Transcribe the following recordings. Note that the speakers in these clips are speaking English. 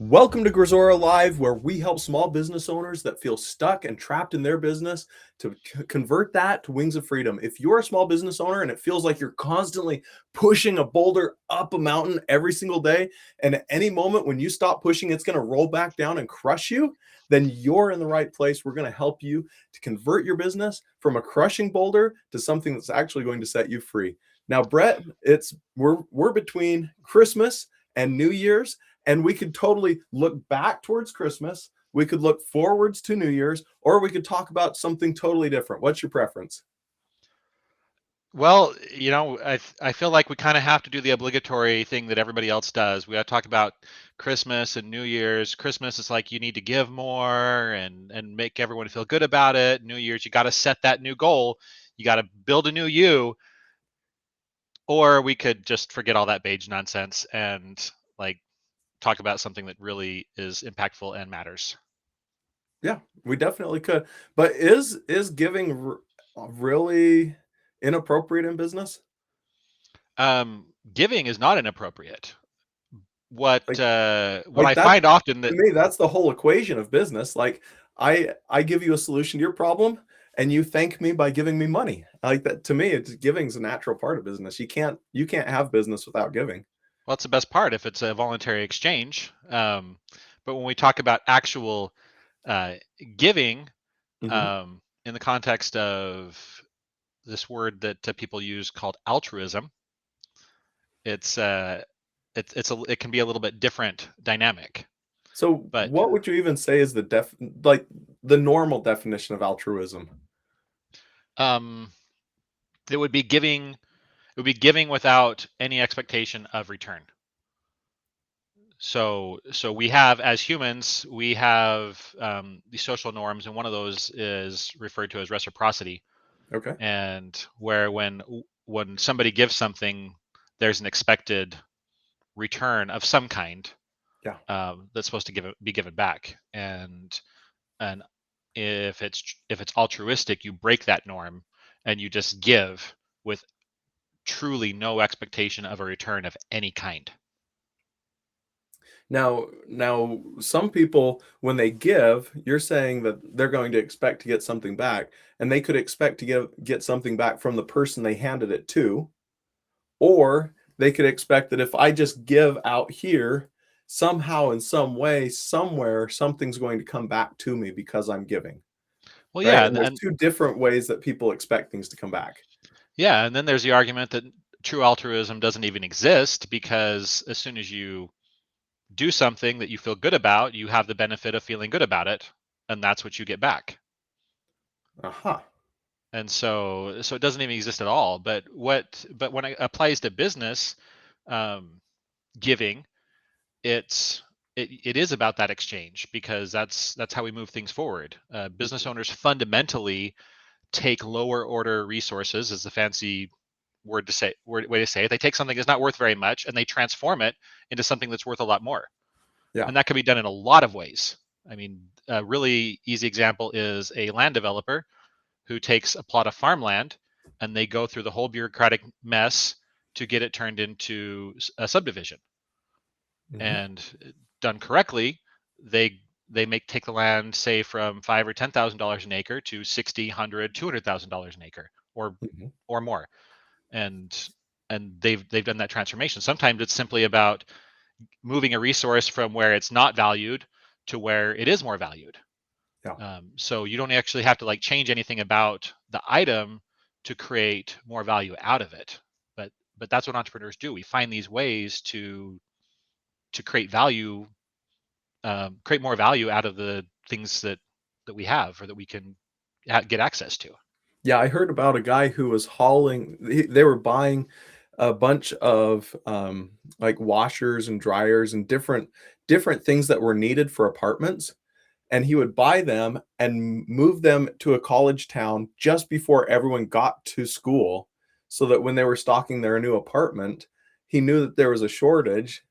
Welcome to Grazora Live, where we help small business owners that feel stuck and trapped in their business to convert that to wings of freedom. If you're a small business owner and it feels like you're constantly pushing a boulder up a mountain every single day, and at any moment when you stop pushing, it's going to roll back down and crush you, then you're in the right place. We're going to help you to convert your business from a crushing boulder to something that's actually going to set you free. Now, Brett, we're between Christmas and New Year's. And we could totally look back towards Christmas. We could look forwards to New Year's, or we could talk about something totally different. What's your preference? Well, I feel like we kind of have to do the obligatory thing that everybody else does. We got to talk about Christmas and New Year's. Christmas is like you need to give more and make everyone feel good about it. New Year's, you got to set that new goal. You got to build a new you. Or we could just forget all that beige nonsense and like talk about something that really is impactful and matters. Yeah, we definitely could. But is giving really inappropriate in business? Giving is not inappropriate. What Like, what like I that find often to that me, that's the whole equation of business. Like, I give you a solution to your problem, and you thank me by giving me money. Like that to me, it's giving's a natural part of business. You can't have business without giving. Well, that's the best part if it's a voluntary exchange. But when we talk about actual uh, giving Mhm. in the context of this word that people use called altruism, it's it can be a little bit different dynamic. So But what would you even say is the normal definition of altruism? um, it would be giving. It would be giving without any expectation of return. So we have, as humans, we have these social norms, and one of those is referred to as reciprocity. Okay. And where when somebody gives something, there's an expected return of some kind Yeah. that's supposed to be given back. And if it's altruistic, you break that norm and you just give with truly no expectation of a return of any kind. Now, some people, when they give, you're saying that they're going to expect to get something back, and they could expect to get something back from the person they handed it to, or they could expect that if I just give out here, somehow, in some way, somewhere, something's going to come back to me because I'm giving, Well, right? yeah, And there's two different ways that people expect things to come back. and then there's the argument that true altruism doesn't even exist because as soon as you do something that you feel good about, you have the benefit of feeling good about it, and that's what you get back. Aha. And so it doesn't even exist at all. But when it applies to business um, giving, it is about that exchange because that's how we move things forward. Business owners fundamentally take lower order resources, is the fancy way to say it. They take something that's not worth very much and they transform it into something that's worth a lot more. Yeah. And that can be done in a lot of ways. I mean, a really easy example is a land developer who takes a plot of farmland and they go through the whole bureaucratic mess to get it turned into a subdivision. Mhm. And done correctly, they make take the land, say, from five or $10,000 an acre to 60, 100, $200,000 an acre, Mhm. or more. And they've done that transformation. Sometimes it's simply about moving a resource from where it's not valued to where it is more valued. Yeah. So you don't actually have to like change anything about the item to create more value out of it. But that's what entrepreneurs do. We find these ways to create more value out of the things that we have or that we can get access to. Yeah, I heard about a guy who was they were buying a bunch of like washers and dryers and different things that were needed for apartments, and he would buy them and move them to a college town just before everyone got to school, so that when they were stocking their new apartment, he knew that there was a shortage,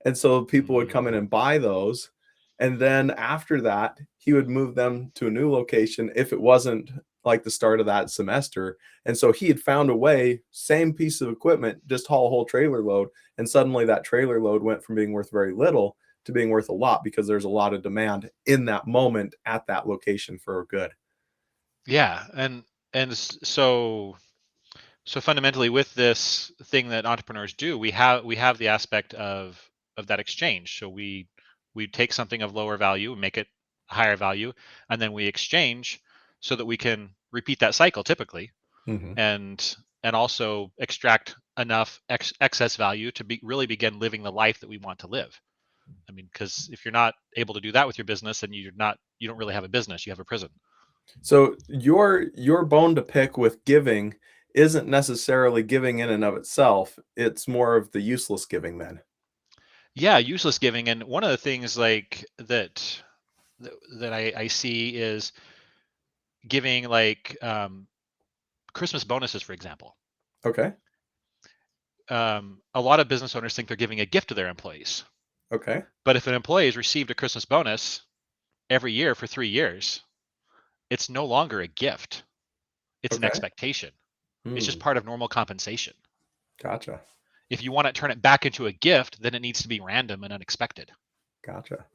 and so people would come in Mm. and buy those. And then after that, he would move them to a new location if it wasn't like the start of that semester. And so he had found a way, same piece of equipment, just haul a whole trailer load. And suddenly that trailer load went from being worth very little to being worth a lot because there's a lot of demand in that moment at that location for a good. Yeah, and so fundamentally with this thing that entrepreneurs do, we have the aspect of that exchange. So we take something of lower value and make it higher value, and then we exchange so that we can repeat that cycle typically, Mm-hmm. and also extract enough excess value to really begin living the life that we want to live. I mean, because if you're not able to do that with your business, then you don't really have a business, you have a prison. So your bone to pick with giving isn't necessarily giving in and of itself. It's more of the useless giving then. Yeah, useless giving. And one of the things like that I see is giving like Christmas bonuses, for example. Okay. A lot of business owners think they're giving a gift to their employees. Okay. But if an employee has received a Christmas bonus every year for 3 years, it's no longer a gift. It's an Okay. expectation. It's just Hmm. part of normal compensation. Gotcha. If you want to turn it back into a gift, then it needs to be random and unexpected. Gotcha.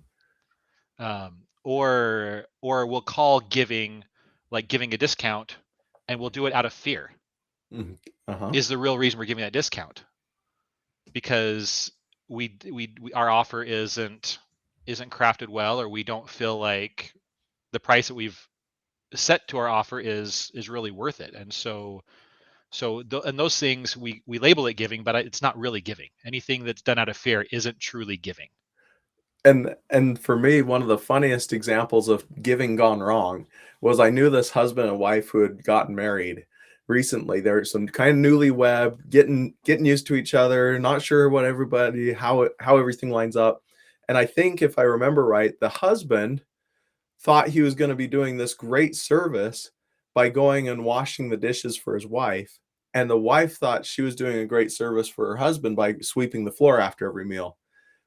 Or we'll call giving like giving a discount, and we'll do it out of fear. Hmm. Uh-huh. Is the real reason we're giving that discount because our offer isn't crafted well, or we don't feel like the price that we've set to our offer is really worth it. And and those things we label it giving, but it's not really giving. Anything that's done out of fear isn't truly giving. And for me, one of the funniest examples of giving gone wrong was I knew this husband and wife who had gotten married recently. They're some kind of newlywed, getting used to each other, not sure what everybody how everything lines up. And I think if I remember right, the husband thought he was going to be doing this great service by going and washing the dishes for his wife. And the wife thought she was doing a great service for her husband by sweeping the floor after every meal.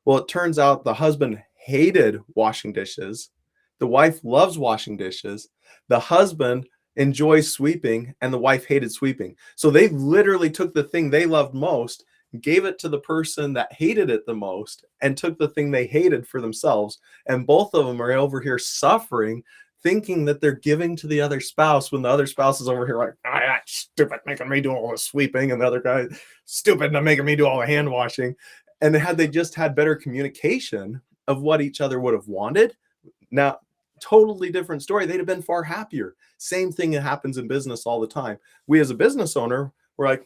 Well, it turns out the husband hated washing dishes. The wife loves washing dishes. The husband enjoys sweeping, and the wife hated sweeping. So they literally took the thing they loved most, gave it to the person that hated it the most, and took the thing they hated for themselves. And both of them are over here suffering, thinking that they're giving to the other spouse when the other spouse is over here like, stupid, making me do all the sweeping, and the other guy, stupid, not making me do all the hand washing. And had they just had better communication of what each other would have wanted, now, totally different story. They'd have been far happier. Same thing that happens in business all the time. We, as a business owner, we're like,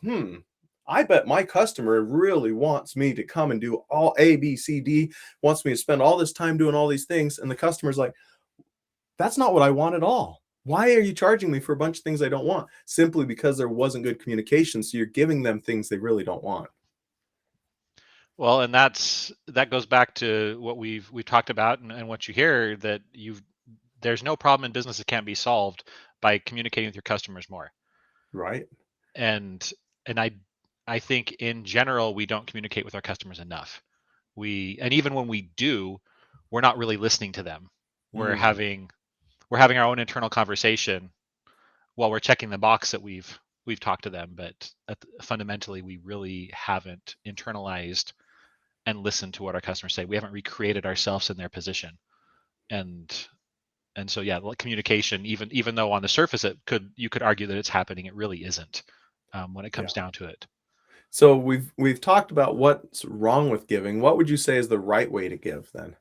I bet my customer really wants me to come and do all A, B, C, D, wants me to spend all this time doing all these things. And the customer's like, that's not what I want at all. Why are you charging me for a bunch of things I don't want? Simply because there wasn't good communication. So you're giving them things they really don't want. Well, and that goes back to what we've talked about, and what you hear, that there's no problem in business that can't be solved by communicating with your customers more. Right. And and I think in general we don't communicate with our customers enough. And even when we do, we're not really listening to them. We're Mm, having we're having our own internal conversation while we're checking the box that we've talked to them, but fundamentally we really haven't internalized and listened to what our customers say. We haven't recreated ourselves in their position. And and so yeah, communication, even though on the surface you could argue that it's happening, it really isn't, when it yeah. comes down to it. So we've talked about what's wrong with giving. What would you say is the right way to give then?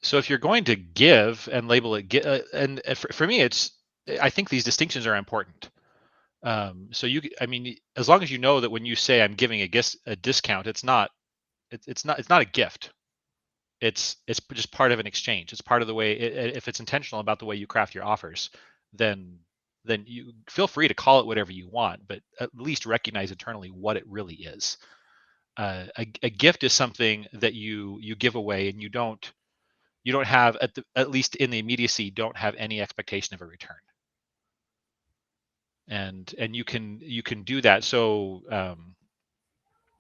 So if you're going to give and label it, and for me, I think these distinctions are important. So I mean, as long as you know that when you say I'm giving a discount, it's not a gift. It's just part of an exchange. It's part of the way. If it's intentional about the way you craft your offers, then then you feel free to call it whatever you want, but at least recognize internally what it really is. A gift is something that you give away, and you don't have, at least in the immediacy, don't have any expectation of a return. And you can do that. So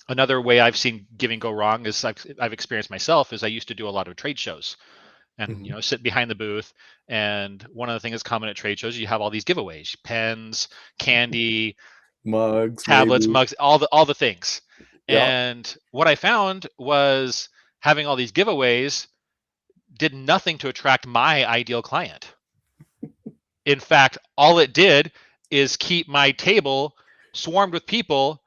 another way I've seen giving go wrong is I've experienced myself is I used to do a lot of trade shows, and Mhm. sit behind the booth. And one of the things that's common at trade shows, you have all these giveaways: pens, candy, Mugs, tablets, maybe. mugs, all the things. Yeah. And what I found was having all these giveaways did nothing to attract my ideal client. In fact, all it did is keep my table swarmed with people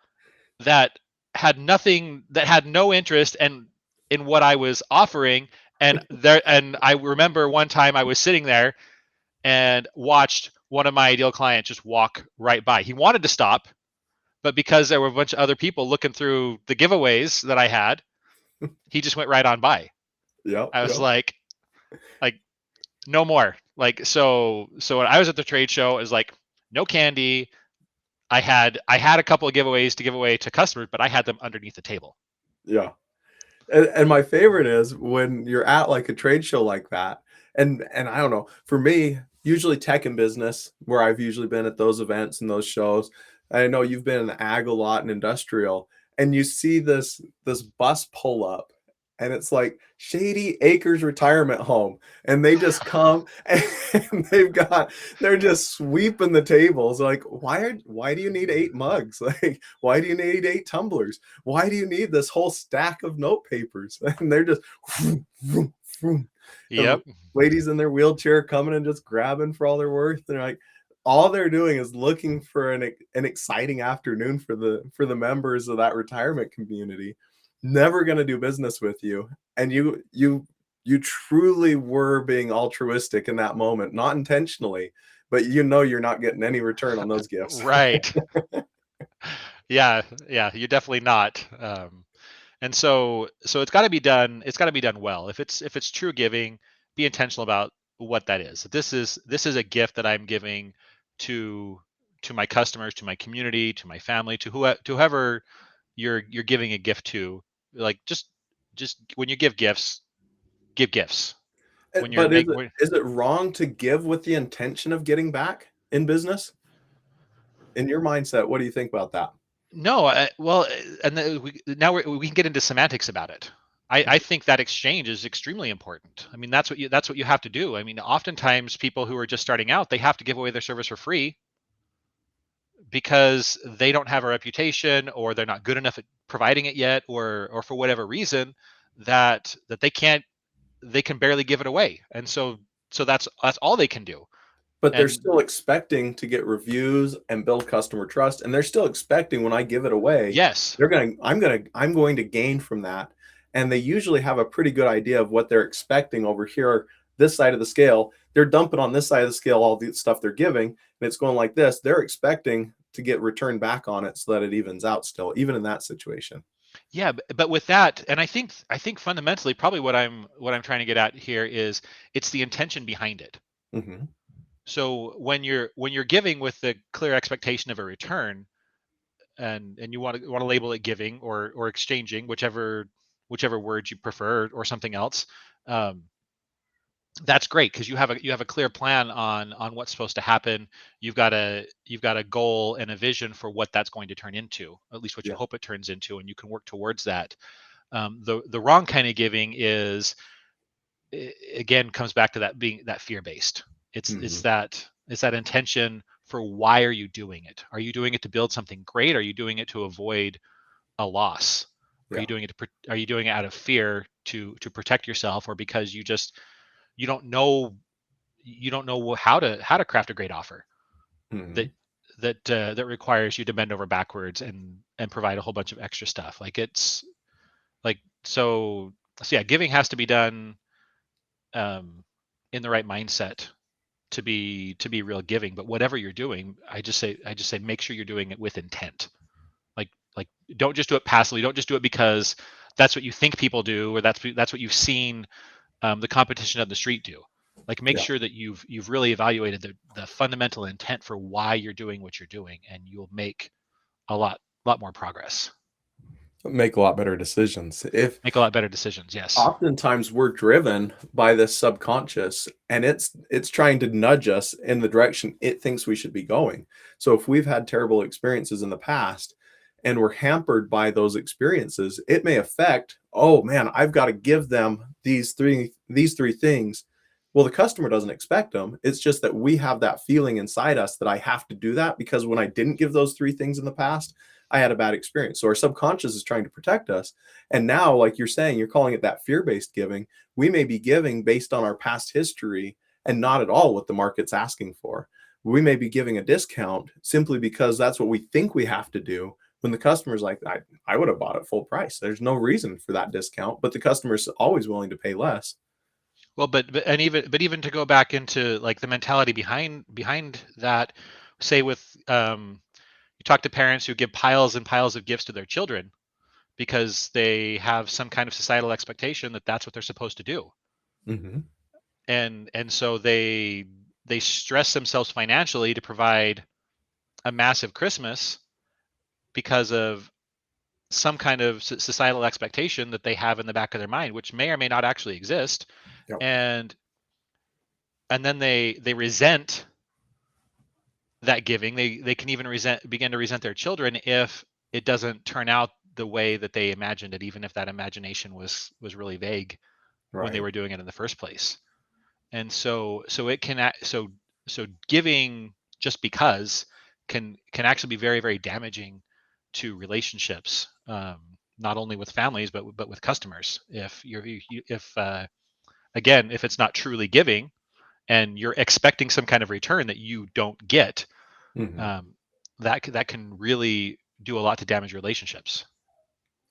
that had nothing, that had no interest in what I was offering. And I remember one time I was sitting there and watched one of my ideal clients just walk right by. He wanted to stop, but because there were a bunch of other people looking through the giveaways that I had, he just went right on by. Yep, I was yep. like no more. Like so when I was at the trade show, it was like no candy. I had a couple of giveaways to give away to customers, but I had them underneath the table. Yeah. And my favorite is when you're at like a trade show like that, and I don't know, for me, usually tech and business, where I've usually been at those events and those shows. I know you've been in ag a lot and industrial, and you see this bus pull up, and it's like Shady Acres Retirement Home, and they just come and they're just sweeping the tables. Like, why do you need 8 mugs? Like, why do you need 8 tumblers? Why do you need this whole stack of note papers? And they're just vroom, vroom, vroom. And Yep. ladies in their wheelchair coming and just grabbing for all they're worth. They're like, all they're doing is looking for an exciting afternoon for the members of that retirement community. Never going to do business with you. And you truly were being altruistic in that moment, not intentionally, but you're not getting any return on those gifts. Right. Yeah, you're definitely not. And so it's got to be done. It's got to be done well. If it's true giving, be intentional about what that is. This is a gift that I'm giving to to my customers, to my community, to my family, to whoever you're giving a gift to. Like just when you give gifts, give gifts. When you're But make is it wrong to give with the intention of getting back in business? In your mindset, what do you think about that? No, well, and then now we can get into semantics about it. I think that exchange is extremely important. I mean, that's what you have to do. I mean, oftentimes people who are just starting out, they have to give away their service for free because they don't have a reputation or they're not good enough at providing it yet, or for whatever reason that they can barely give it away, and so that's all they can do. But they're And still expecting to get reviews and build customer trust, and they're still expecting when I give it away, yes, I'm going to gain from that. And they usually have a pretty good idea of what they're expecting over here, this side of the scale. They're dumping on this side of the scale all the stuff they're giving, and it's going like this. They're expecting to get returned back on it so that it evens out still, even in that situation. yeah, but with that, and I think fundamentally, probably what I'm trying to get at here is it's the intention behind it. Hmm. So when you're giving with the clear expectation of a return, and you want to label it giving or exchanging, whichever word you prefer, or something else, um, that's great because you have a clear plan on what's supposed to happen. You've got a goal and a vision for what that's going to turn into, at least what you Yeah. hope it turns into, and you can work towards that. The wrong kind of giving is, again, comes back to that being that fear based. Hmm. It's that intention for why are you doing it? Are you doing it to build something great? Are you doing it to avoid a loss? Yeah. Are you doing it out of fear to protect yourself, or because you don't know you don't know how to craft a great offer that Hmm. that requires you to bend over backwards and provide a whole bunch of extra stuff. Like it's like so yeah, giving has to be done um, in the right mindset to be real giving. But whatever you're doing, I just say make sure you're doing it with intent. Like don't just do it passively. Don't just do it because that's what you think people do, or that's what you've seen the competition on the street do. Like make Yeah. sure that you've really evaluated the fundamental intent for why you're doing what you're doing, and you'll make a lot more progress. Make a lot better decisions. If Make a lot better decisions. Yes. oftentimes we're driven by this subconscious, and it's trying to nudge us in the direction it thinks we should be going. So if we've had terrible experiences in the past and we're hampered by those experiences, it may affect, oh man, I've got to give them these three things. Well, the customer doesn't expect them. It's just that we have that feeling inside us that I have to do that because when I didn't give those three things in the past, I had a bad experience. So our subconscious is trying to protect us. And now, like you're saying, you're calling it that fear-based giving. We may be giving based on our past history and not at all what the market's asking for. We may be giving a discount simply because that's what we think we have to do, when the customer's like, I would have bought it full price. There's no reason for that discount, but the customer's always willing to pay less. Well, but even to go back into like the mentality behind that, say with you talk to parents who give piles and piles of gifts to their children because they have some kind of societal expectation that that's what they're supposed to do, Mm-hmm. and so they stress themselves financially to provide a massive Christmas because of some kind of societal expectation that they have in the back of their mind, which may or may not actually exist, Yep. and then they resent that giving. They can even begin to resent their children if it doesn't turn out the way that they imagined it, even if that imagination was really vague when they Right. were doing it in the first place. And so it can so giving just because can actually be very, very damaging to relationships, not only with families but with customers. If if again, if it's not truly giving and you're expecting some kind of return that you don't get, Mm-hmm. um, that can really do a lot to damage relationships.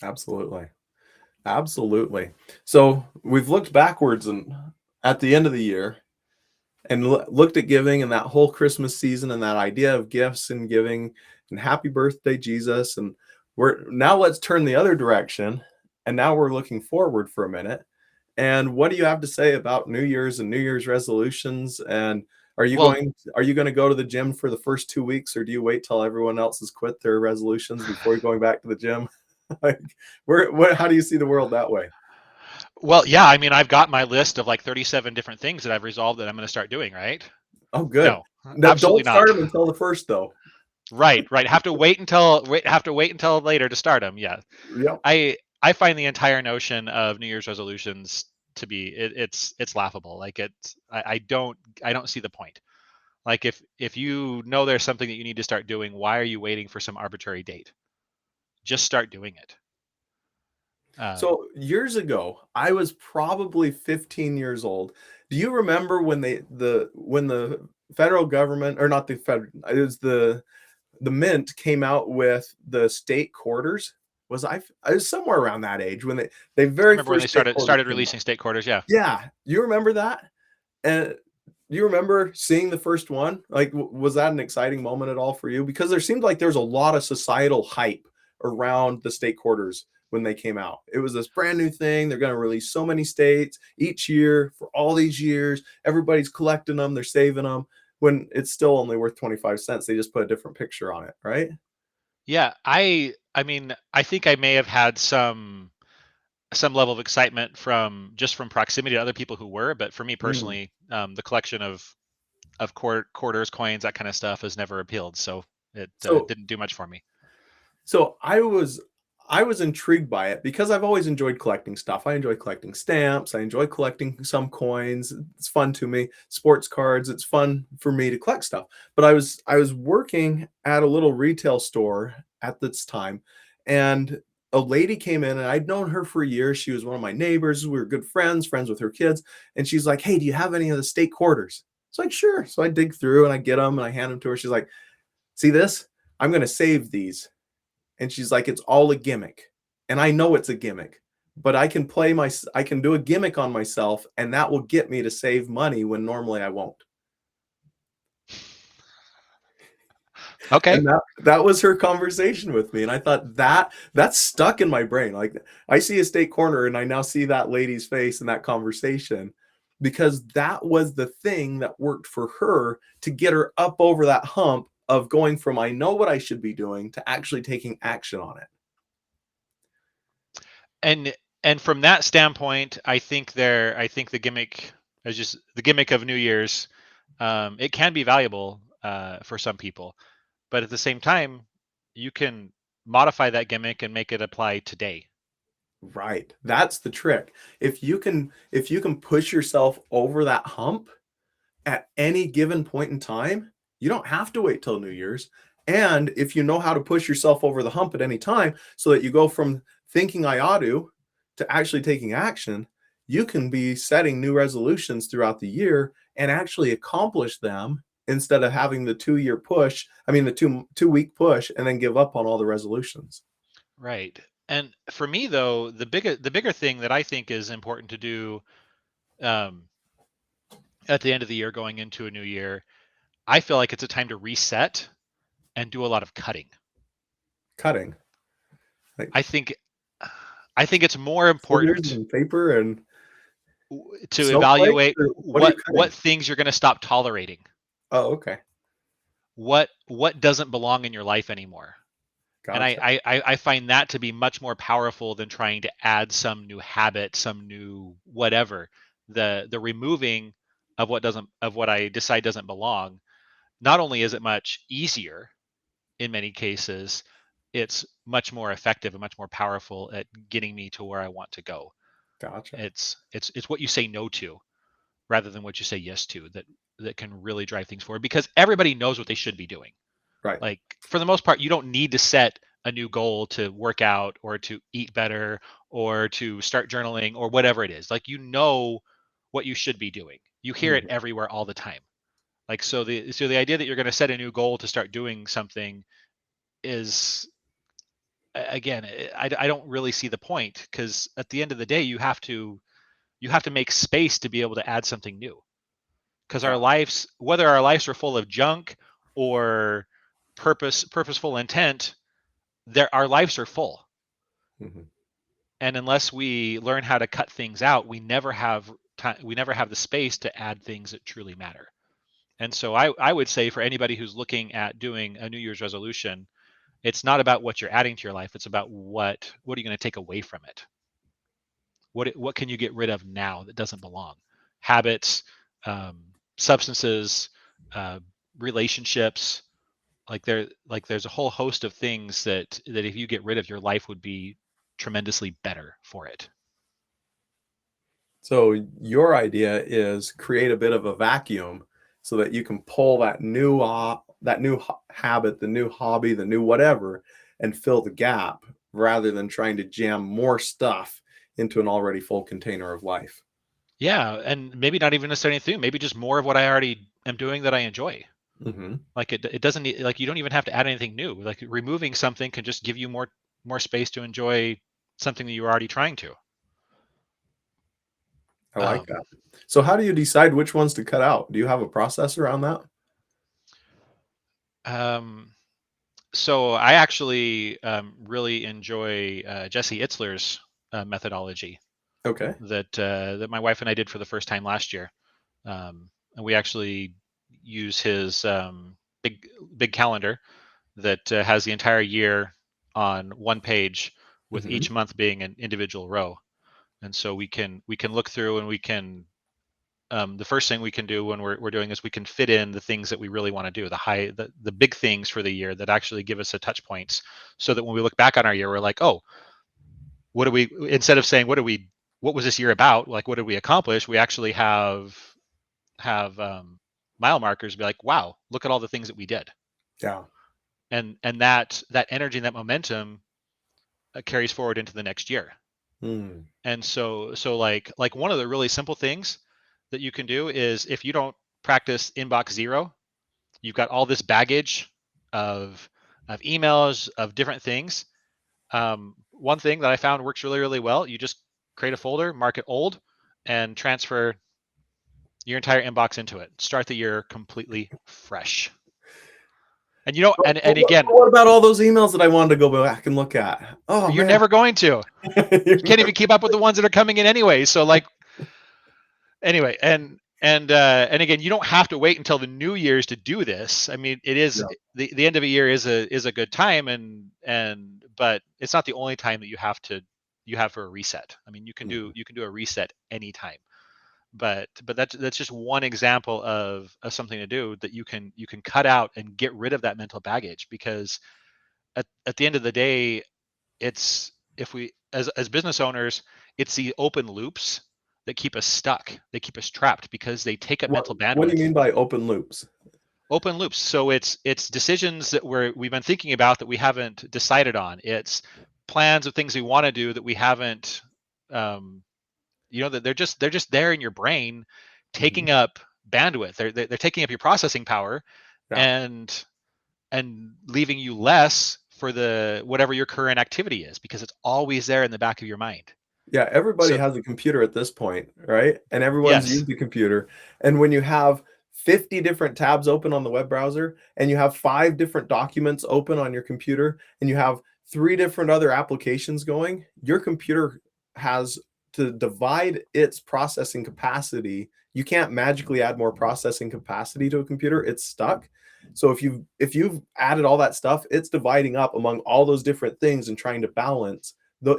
Absolutely. Absolutely. So we've looked backwards and at the end of the year and looked at giving and that whole Christmas season and that idea of gifts and giving and happy birthday, Jesus. And we're now, let's turn the other direction. And now we're looking forward for a minute. And what do you have to say about New Year's and New Year's resolutions? And Well, are you going to go to the gym for the first 2 weeks, or do you wait till everyone else has quit their resolutions before going back to the gym? Like, how do you see the world that way? yeah, I mean, I've got my list of like 37 different things that I've resolved that I'm going to start doing, right? Oh, good. No, No, absolutely don't start not. them until the first, though. Right. Have to wait until later to start them. Yeah. Yep. I find the entire notion of New Year's resolutions to be it's laughable. Like I don't see the point. Like if you know there's something that you need to start doing, why are you waiting for some arbitrary date? Just start doing it. So years ago, I was probably 15 years old. Do you remember when the federal government, or not the federal, it was the mint came out with the state quarters? I was somewhere around that age when they I very remember when they first state quarters started came out. releasing state quarters. Yeah, Yeah, you remember that? And do you remember seeing the first one? Like, was that an exciting moment at all for you? Because there seemed like there was a lot of societal hype around the state quarters when they came out. It was this brand new thing. They're going to release so many states each year for all these years. Everybody's collecting them, they're saving them. When it's still only worth 25 cents, they just put a different picture on it, right? yeah. I mean, I think I may have had some level of excitement from just from proximity to other people who were, but for me Mm. personally, the collection of quarters, coins, that kind of stuff has never appealed. So it So didn't do much for me. So I was intrigued by it because I've always enjoyed collecting stuff. I enjoy collecting stamps. I enjoy collecting some coins. It's fun to me. Sports cards. It's fun for me to collect stuff. But I was working at a little retail store at this time, and a lady came in, and I'd known her for years. She was one of my neighbors. We were good friends, friends with her kids. And she's like, "Hey, do you have any of the state quarters?" It's like, "Sure." So I dig through and I get them and I hand them to her. She's like, "See this? I'm going to save these." And she's like, "It's all a gimmick." And I know it's a gimmick, but I can do a gimmick on myself, and that will get me to save money when normally I won't. Okay. And that was her conversation with me. And I thought that's stuck in my brain. Like, I see a state corner and I now see that lady's face in that conversation, because that was the thing that worked for her to get her up over that hump of going from I know what I should be doing to actually taking action on it. and and from that standpoint, I think the gimmick is just the gimmick of New Year's. It can be valuable for some people, but at the same time, you can modify that gimmick and make it apply today. Right. That's the trick. If you can push yourself over that hump at any given point in time, you don't have to wait till New Year's. And if you know how to push yourself over the hump at any time so that you go from thinking I ought to actually taking action, you can be setting new resolutions throughout the year and actually accomplish them instead of having the 2 year push. I mean, the two week push and then give up on all the resolutions. Right. And for me though, the bigger thing that I think is important to do um, at the end of the year going into a new year, I feel like it's a time to reset and do a lot of cutting. Cutting. Like I think I think it's more scissors important and paper and to snowflakes? evaluate Or what are you what cutting? things you're going to stop tolerating. Oh, okay. What doesn't belong in your life anymore. And Gotcha. I find that to be much more powerful than trying to add some new habit, some new whatever. The removing of what I decide doesn't belong, not only is it much easier in many cases, it's much more effective and much more powerful at getting me to where I want to go. Gotcha. It's what you say no to rather than what you say yes to that can really drive things forward, because everybody knows what they should be doing. Right. Like for the most part, you don't need to set a new goal to work out or to eat better or to start journaling or whatever it is. Like you know what you should be doing. You hear it Mhm. everywhere all the time. Like so the idea that you're going to set a new goal to start doing something is again, I don't really see the point, because at the end of the day you have to make space to be able to add something new, because our Got lives, whether our lives are full of junk or purposeful intent, our lives are full. Mhm. And unless we learn how to cut things out, we never have time, we never have the space to add things that truly matter. And so I would say for anybody who's looking at doing a New Year's resolution, it's not about what you're adding to your life, it's about what are you going to take away from it. What can you get rid of now that doesn't belong? Habits, um, substances, uh, relationships. There's a whole host of things that if you get rid of, your life would be tremendously better for it. So your idea is create a bit of a vacuum so that you can pull that new habit, the new hobby, the new whatever, and fill the gap rather than trying to jam more stuff into an already full container of life. Yeah, and maybe not even necessarily anything. Maybe just more of what I already am doing that I enjoy. Hmm. Like it doesn't need, like you don't even have to add anything new. Like removing something can just give you more space to enjoy something that you're already trying to. I like Um, that. So how do you decide which ones to cut out? Do you have a process around that? um, so I actually really enjoy Jesse Itzler's methodology Okay. that my wife and I did for the first time last year. And we actually use his big calendar that has the entire year on one page, with Hmm. each month being an individual row. And so we can look through, and we can the first thing we can do when we're doing is we can fit in the things that we really want to do, the big things for the year that actually give us a touch points, so that when we look back on our year, we're like, oh, what do we, instead of saying what was this year about, like what did we accomplish, we actually have mile markers, be like, wow, look at all the things that we did. Yeah. And that energy and that momentum carries forward into the next year. Mm. And so like one of the really simple things that you can do is, if you don't practice inbox zero, you've got all this baggage of emails of different things. One thing that I found works really, really well, you just create a folder, mark it old, and transfer your entire inbox into it. Start the year completely fresh. And and again, What about all those emails that I wanted to go back and look at? Oh you're man. never going to. You can't even keep up with the ones that are coming in anyway. So like anyway, and again, you don't have to wait until the New Year's to do this. I mean, it is Yeah. the end of a year is a good time, and but it's not the only time that you have for a reset. I mean, Mhm. you can do a reset anytime. But that's just one example of something to do, that you can cut out and get rid of that mental baggage, because at the end of the day, it's, if we, as business owners, it's the open loops that keep us stuck, they keep us trapped, because they take up mental What do you bandwidth. mean by open loops? Open loops. So it's decisions that we've been thinking about that we haven't decided on. It's plans of things we want to do that we haven't, that they're just there in your brain, Mhm. taking up bandwidth. They're taking up your processing power, Yeah. and leaving you less for the whatever your current activity is, because it's always there in the back of your mind. Yeah, everybody So has a computer at this point, right? And everyone's yes, used a computer. And when you have 50 different tabs open on the web browser and you have 5 different documents open on your computer and you have 3 different other applications going, your computer has to divide its processing capacity. You can't magically add more processing capacity to a computer. It's stuck. So if you've added all that stuff, it's dividing up among all those different things and trying to balance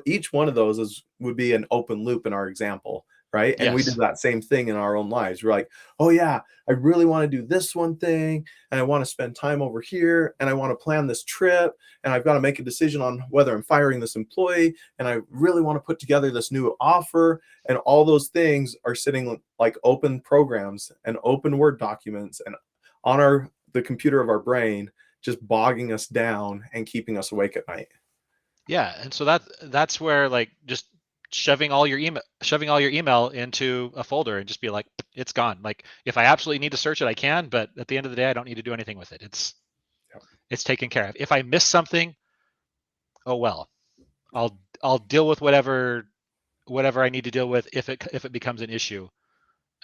each one of those would be an open loop in our example, right? And we did yes, that same thing in our own lives. We're like, oh yeah, I really want to do this one thing, and I want to spend time over here, and I want to plan this trip, and I've got to make a decision on whether I'm firing this employee, and I really want to put together this new offer, and all those things are sitting like open programs and open Word documents and on the computer of our brain, just bogging us down and keeping us awake at night. yeah. And so that's where, like, just shoving all your email into a folder and just be like, it's gone. Like, if I absolutely need to search it, I can, but at the end of the day, I don't need to do anything with it. It's taken care of. If I miss something, oh well, I'll deal with whatever I need to deal with if it becomes an issue.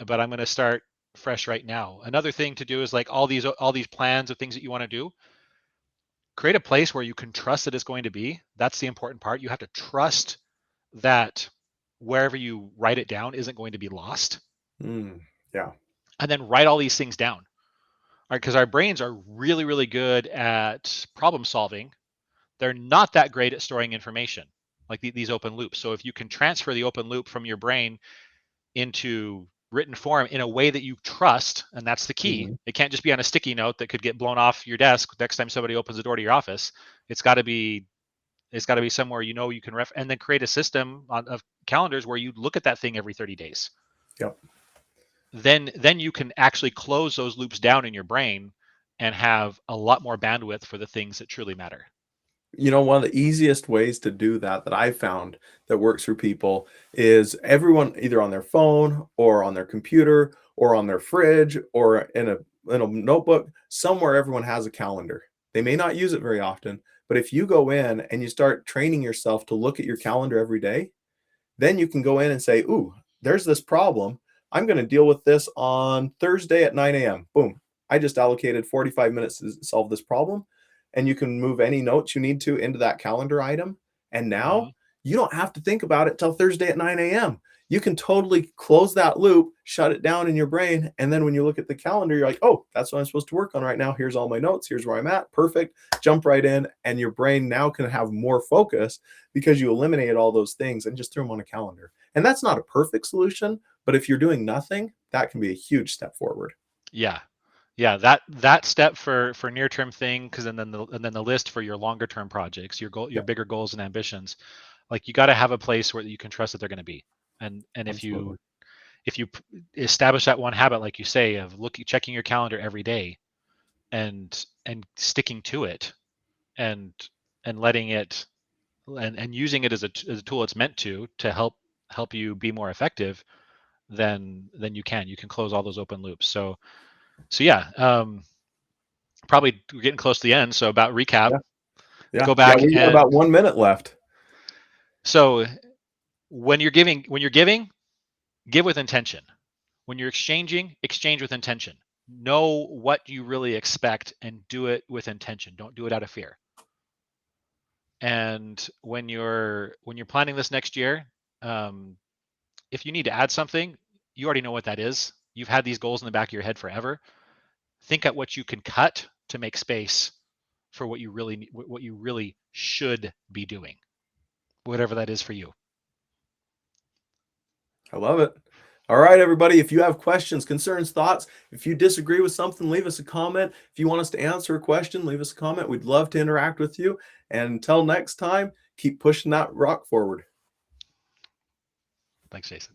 But I'm going to start fresh right now. Another thing to do is, like, all these plans of things that you want to do, create a place where you can trust that it's going to be. That's the important part. You have to trust that wherever you write it down isn't going to be lost. Yeah. And then write all these things down. All right, because our brains are really, really good at problem solving. They're not that great at storing information, like these open loops. So if you can transfer the open loop from your brain into written form in a way that you trust, and that's the key. Mhm. It can't just be on a sticky note that could get blown off your desk next time somebody opens the door to your office. It's got to be somewhere you can and then create a system of calendars where you look at that thing every 30 days. Yep. Then you can actually close those loops down in your brain and have a lot more bandwidth for the things that truly matter. One of the easiest ways to do that I found that works for people is everyone either on their phone or on their computer or on their fridge or in a notebook, somewhere everyone has a calendar. They may not use it very often, but if you go in and you start training yourself to look at your calendar every day, then you can go in and say, ooh, there's this problem. I'm going to deal with this on Thursday at 9 a.m. Boom. I just allocated 45 minutes to solve this problem. And you can move any notes you need to into that calendar item. And Mm-hmm. now you don't have to think about it till Thursday at 9 a.m. You can totally close that loop, shut it down in your brain. And then when you look at the calendar, you're like, oh, that's what I'm supposed to work on right now. Here's all my notes. Here's where I'm at. Perfect. Jump right in. And your brain now can have more focus because you eliminated all those things and just threw them on a calendar. And that's not a perfect solution, but if you're doing nothing, that can be a huge step forward. Yeah, yeah. That step for near term thing, because and then the list for your longer term projects, your Yeah, bigger goals and ambitions. Like, you got to have a place where you can trust that they're going to be. And absolutely. if you establish that one habit, like you say, of checking your calendar every day, and sticking to it, and letting it, and using it as as a tool it's meant to help you be more effective, then you can close all those open loops. So yeah, probably we're getting close to the end. So, about recap, Yeah. Yeah. go Yeah. back We got and about 1 minute left. so when you're giving, give with intention. When you're exchanging, exchange with intention. Know what you really expect and do it with intention. Don't do it out of fear. And when you're planning this next year, um, if you need to add something, you already know what that is. You've had these goals in the back of your head forever. Think at what you can cut to make space for what you really should be doing, whatever that is for you. I love it. All right, everybody. If you have questions, concerns, thoughts, if you disagree with something, leave us a comment. If you want us to answer a question, leave us a comment. We'd love to interact with you. And until next time, keep pushing that rock forward. Thanks, Jason.